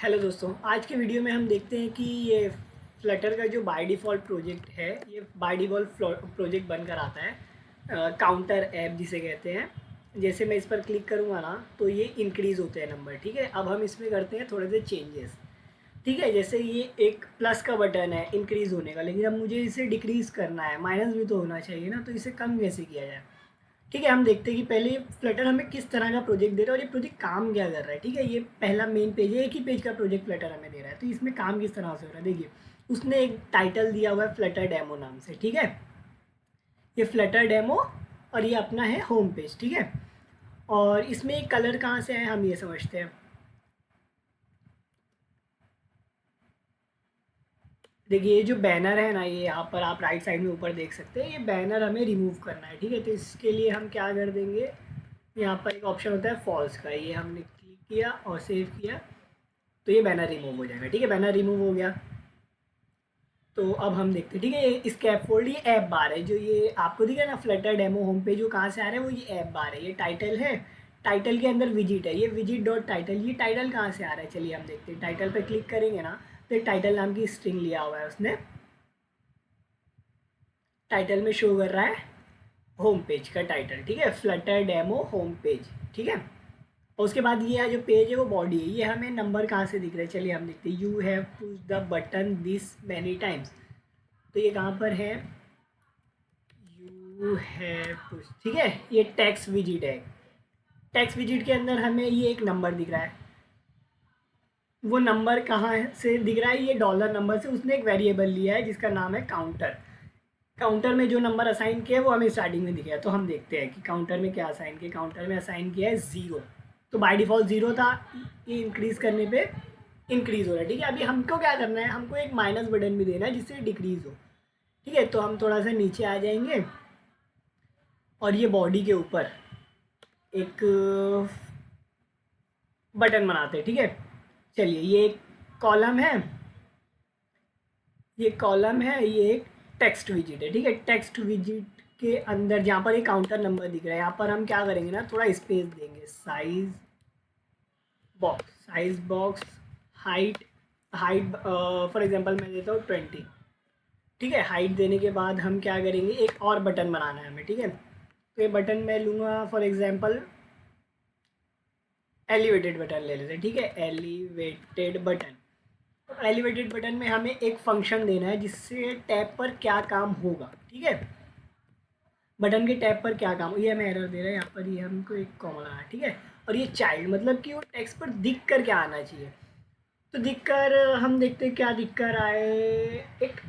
Hello दोस्तों, आज के वीडियो में हम देखते हैं कि ये फ्लटर का जो बाय डिफ़ॉल्ट प्रोजेक्ट है, ये बाय डिफ़ॉल्ट प्रोजेक्ट बनकर आता है काउंटर ऐप जिसे कहते हैं। जैसे मैं इस पर क्लिक करूँगा ना तो ये इंक्रीज़ होते हैं नंबर। ठीक है, अब हम इसमें करते हैं थोड़े से चेंजेस। ठीक है, जैसे ये एक प्लस का बटन है इंक्रीज़ होने का, लेकिन अब मुझे इसे डिक्रीज़ करना है, माइनस भी तो होना चाहिए ना, तो इसे कम कैसे किया जाए। ठीक है, हम देखते हैं कि पहले फ्लटर हमें किस तरह का प्रोजेक्ट दे रहा है और ये प्रोजेक्ट काम क्या कर रहा है। ठीक है, ये पहला मेन पेज है, एक ही पेज का प्रोजेक्ट फ्लटर हमें दे रहा है, तो इसमें काम किस तरह से हो रहा है देखिए। उसने एक टाइटल दिया हुआ है फ्लटर डेमो नाम से। ठीक है, ये फ्लटर डेमो और ये अपना है होम पेज। ठीक है, और इसमें एक कलर कहाँ से है हम ये समझते हैं। देखिए, ये जो बैनर है ना, ये यहाँ पर आप राइट साइड में ऊपर देख सकते हैं, ये बैनर हमें रिमूव करना है। ठीक है, तो इसके लिए हम क्या कर देंगे, यहाँ पर एक ऑप्शन होता है फॉल्स का, ये हमने क्लिक किया और सेव किया तो ये बैनर रिमूव हो जाएगा। ठीक है, बैनर रिमूव हो गया। तो अब हम देखते हैं। ठीक है, ये स्कैफोल्ड ये ऐप बार है, जो ये आपको दिखा ना फ्लटर डेमो होम पेज, जो कहाँ से आ रहा है वो ये ऐप बार है। ये टाइटल है, टाइटल के अंदर विजिट है, ये विजिट डॉट टाइटल। ये टाइटल कहाँ से आ रहा है चलिए हम देखते हैं। टाइटल पे क्लिक करेंगे ना तो एक टाइटल नाम की स्ट्रिंग लिया हुआ है उसने। टाइटल में शो कर रहा है होम पेज का टाइटल। ठीक है, फ्लटर डेमो होम पेज। ठीक है, और उसके बाद ये जो पेज है वो बॉडी है। ये हमें नंबर कहाँ से दिख रहा है चलिए हम देखते हैं। You have push the button this many times, तो ये कहाँ पर है, यू हैव पुश। ठीक है, ये टेक्स्ट विजिट है। टेक्स्ट विजिट के अंदर हमें ये एक नंबर दिख रहा है। वो नंबर कहाँ से दिख रहा है, ये डॉलर नंबर से उसने एक वेरिएबल लिया है जिसका नाम है काउंटर। काउंटर में जो नंबर असाइन किया है वो हमें स्टार्टिंग में दिखेगा। तो हम देखते हैं कि काउंटर में क्या असाइन किया। काउंटर में असाइन किया है 0, तो बाय डिफ़ॉल्ट 0 था। ये इंक्रीज़ करने पे इंक्रीज़ हो रहा है। ठीक है, अभी हमको क्या करना है, हमको एक माइनस बटन भी देना है जिससे डिक्रीज़ हो। ठीक है, तो हम थोड़ा सा नीचे आ जाएंगे और ये बॉडी के ऊपर एक बटन बनाते हैं। ठीक है, चलिए ये एक कॉलम है, ये कॉलम है, ये एक टेक्स्ट विजिट है। ठीक है, टेक्स्ट विजिट के अंदर जहाँ पर एक काउंटर नंबर दिख रहा है, यहाँ पर हम क्या करेंगे ना, थोड़ा स्पेस देंगे। Size box height, height for example मैं देता हूँ 20। ठीक है, हाइट देने के बाद हम क्या करेंगे, एक और बटन बनाना है हमें। ठीक है, तो ये बटन मैं लूँगा फॉर एग्जांपल एलिवेटेड बटन ले लेते हैं। ठीक है, एलिवेटेड बटन। तो एलिवेटेड बटन में हमें एक फंक्शन देना है जिससे टैब पर क्या काम होगा। ठीक है, बटन के टैब पर क्या काम, ये हमें एरर दे रहा है यहाँ पर, ये हमको एक कॉमा लगाना है। ठीक है, और ये चाइल्ड मतलब कि वो टेक्स्ट पर दिख कर क्या आना चाहिए। तो दिख कर हम देखते हैं क्या दिख कर आए, एक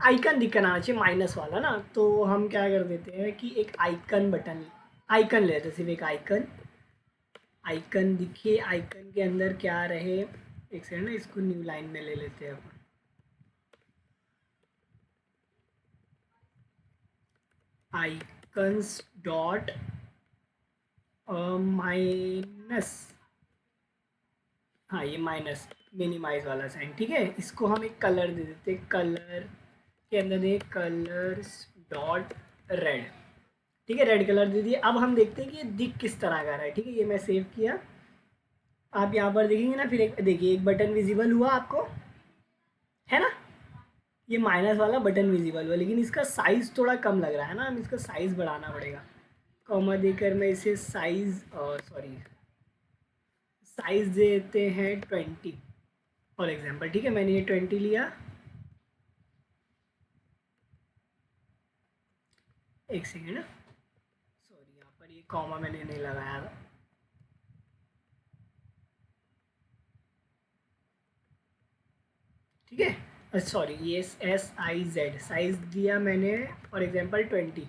आइकन दिख कर आना चाहिए माइनस वाला ना। तो हम क्या कर देते हैं कि एक आइकन बटन, आइकन ले लेते हैं, सिर्फ एक आइकन। आइकन दिखिए, आइकन के अंदर क्या रहे, एक सेकंड ना, इसको न्यू लाइन में ले लेते हैं अपन। आइकन्स डॉट माइनस, हाँ ये माइनस मिनिमाइज वाला साइन। ठीक है, इसको हम एक कलर दे देते हैं, कलर के अंदर दे कलर्स डॉट रेड। ठीक है, रेड कलर दे दिए। अब हम देखते हैं कि ये दिख किस तरह का रहा है। ठीक है, ये मैं सेव किया। आप यहाँ पर देखेंगे ना, फिर एक देखिए एक बटन विजिबल हुआ आपको, है ना, ये माइनस वाला बटन विजिबल हुआ, लेकिन इसका साइज़ थोड़ा कम लग रहा है ना, हम इसका साइज़ बढ़ाना पड़ेगा। कॉमा देकर मैं इसे साइज़ सॉरी साइज़ देते हैं 20 फॉर एग्जांपल। ठीक है, मैंने ये 20 लिया। एक सेकेंड, सॉरी यहाँ पर ये कॉमा मैंने नहीं लगाया था। ठीक है, सॉरी, ये SIZ साइज़ दिया मैंने फॉर एग्जांपल 20।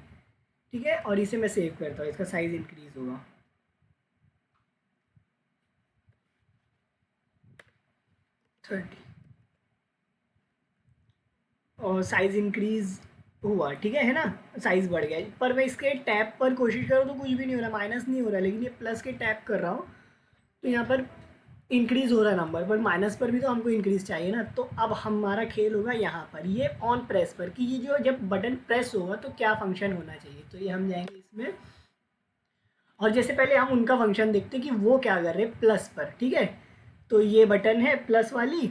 ठीक है, और इसे मैं सेव करता हूँ, इसका साइज़ इंक्रीज़ होगा 30 और साइज़ इंक्रीज़ हुआ। ठीक है ना, साइज़ बढ़ गया। पर मैं इसके टैब पर कोशिश करूँ तो कुछ भी नहीं हो रहा, माइनस नहीं हो रहा, लेकिन ये प्लस के टैब कर रहा हूँ तो यहाँ पर इंक्रीज़ हो रहा है नंबर, पर माइनस पर भी तो हमको इंक्रीज़ चाहिए ना। तो अब हमारा खेल होगा यहाँ पर, ये ऑन प्रेस पर, कि ये जो जब बटन प्रेस होगा तो क्या फंक्शन होना चाहिए। तो ये हम जाएंगे इसमें, और जैसे पहले हम उनका फंक्शन देखते हैं कि वो क्या कर रहे हैं प्लस पर। ठीक है, तो ये बटन है प्लस वाली,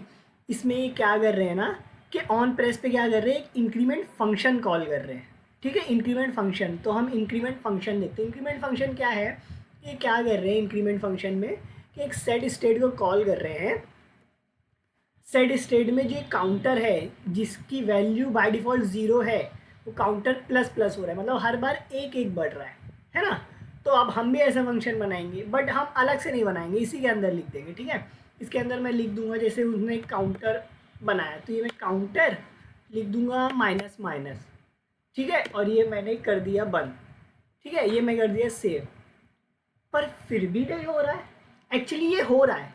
इसमें ये क्या कर रहे हैं ना कि ऑन प्रेस पे क्या कर रहे हैं, एक इंक्रीमेंट फंक्शन कॉल कर रहे हैं। ठीक है, इंक्रीमेंट फंक्शन, तो हम इंक्रीमेंट फंक्शन देखते हैं। इंक्रीमेंट फंक्शन क्या है, ये क्या कर रहे हैं इंक्रीमेंट फंक्शन में कि एक सेट स्टेट को कॉल कर रहे हैं। सेट स्टेट में जो काउंटर है जिसकी वैल्यू बाय डिफ़ॉल्ट 0 है, वो काउंटर प्लस प्लस हो रहा है, मतलब हर बार एक एक बढ़ रहा है ना। तो अब हम भी ऐसा फंक्शन बनाएंगे, बट हम अलग से नहीं बनाएंगे, इसी के अंदर लिख देंगे। ठीक है, इसके अंदर मैं लिख दूंगा, जैसे उसने काउंटर बनाया तो ये मैं काउंटर लिख दूंगा माइनस माइनस। ठीक है, और ये मैंने कर दिया बंद। ठीक है, ये मैं कर दिया सेव। पर फिर भी नहीं हो रहा है। एक्चुअली ये हो रहा है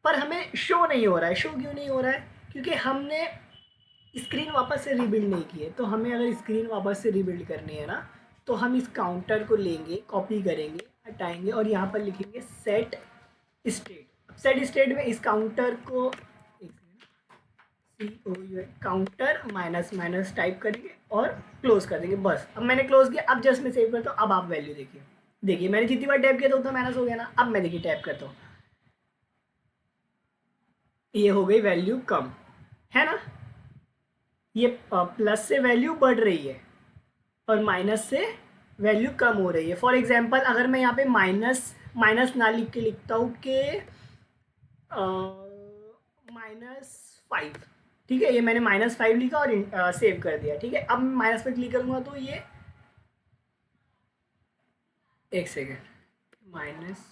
पर हमें शो नहीं हो रहा है। शो क्यों नहीं हो रहा है, क्योंकि हमने स्क्रीन वापस से रीबिल्ड नहीं की है। तो हमें अगर स्क्रीन वापस से रीबिल्ड करनी है ना, तो हम इस काउंटर को लेंगे, कॉपी करेंगे, हटाएंगे और यहाँ पर लिखेंगे सेट स्टेट। सेट स्टेट में इस काउंटर को काउंटर माइनस माइनस टाइप करेंगे और क्लोज कर देंगे। बस, अब मैंने क्लोज किया। अब जस्ट मैं सेव करता हूँ। अब आप वैल्यू देखिए, देखिए मैंने जितनी बार टैप किया था उतना माइनस हो गया ना। अब मैं देखिए टैप करता हूँ, ये हो गई वैल्यू कम, है ना। ये प्लस से वैल्यू बढ़ रही है और माइनस से वैल्यू कम हो रही है। फॉर एग्जांपल अगर मैं यहाँ पे माइनस माइनस ना लिख के लिखता हूँ कि -5, ठीक है, ये मैंने -5 लिखा और सेव कर दिया। ठीक है, अब मैं माइनस पे क्लिक करूँगा तो ये एक सेकेंड माइनस,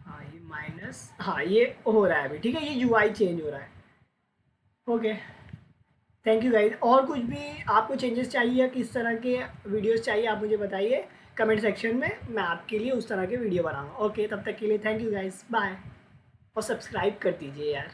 हाँ ये माइनस, हाँ ये हो रहा है अभी। ठीक है, ये यूआई चेंज हो रहा है। Okay, thank you guys. और कुछ भी आपको चेंजेस चाहिए या किस तरह के वीडियोस चाहिए आप मुझे बताइए कमेंट सेक्शन में, मैं आपके लिए उस तरह के वीडियो बनाऊंगा। ओके, तब तक के लिए थैंक यू गाइज, बाय। और सब्सक्राइब कर दीजिए यार।